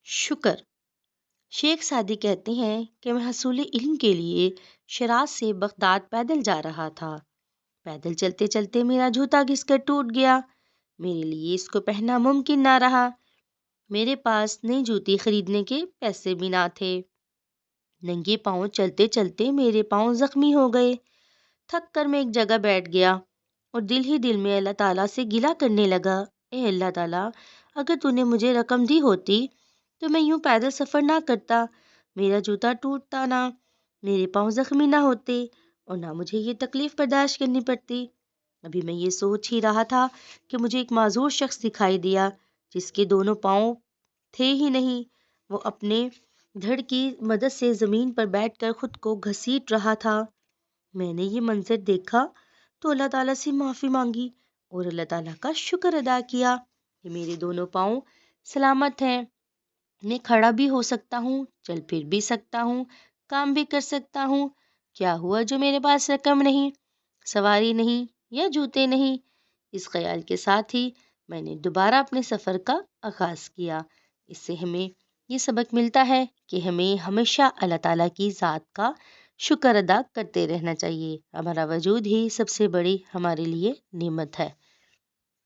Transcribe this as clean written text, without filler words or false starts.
شکر۔ شیخ سعدی کہتے ہیں کہ میں حصول علم کے لیے شیراز سے بغداد پیدل جا رہا تھا۔ پیدل چلتے چلتے میرا جوتا گھس کر ٹوٹ گیا۔ میرے لیے اس کو پہننا ممکن نہ رہا۔ میرے پاس نئی جوتی خریدنے کے پیسے بھی نہ تھے۔ ننگے پاؤں چلتے چلتے میرے پاؤں زخمی ہو گئے۔ تھک کر میں ایک جگہ بیٹھ گیا اور دل ہی دل میں اللہ تعالیٰ سے گلہ کرنے لگا، اے اللہ تعالیٰ، اگر تو نے مجھے رقم دی ہوتی تو میں یوں پیدل سفر نہ کرتا، میرا جوتا ٹوٹتا نہ، میرے پاؤں زخمی نہ ہوتے اور نہ مجھے یہ تکلیف برداشت کرنی پڑتی۔ ابھی میں یہ سوچ ہی رہا تھا کہ مجھے ایک معذور شخص دکھائی دیا جس کے دونوں پاؤں تھے ہی نہیں۔ وہ اپنے دھڑ کی مدد سے زمین پر بیٹھ کر خود کو گھسیٹ رہا تھا۔ میں نے یہ منظر دیکھا تو اللہ تعالیٰ سے معافی مانگی اور اللہ تعالیٰ کا شکر ادا کیا کہ میرے دونوں پاؤں سلامت ہیں۔ میں کھڑا بھی ہو سکتا ہوں، چل پھر بھی سکتا ہوں، کام بھی کر سکتا ہوں۔ کیا ہوا جو میرے پاس رقم نہیں، سواری نہیں یا جوتے نہیں؟ اس خیال کے ساتھ ہی میں نے دوبارہ اپنے سفر کا آغاز کیا۔ اس سے ہمیں یہ سبق ملتا ہے کہ ہمیں ہمیشہ اللہ تعالیٰ کی ذات کا شکر ادا کرتے رہنا چاہیے۔ ہمارا وجود ہی سب سے بڑی ہمارے لیے نعمت ہے۔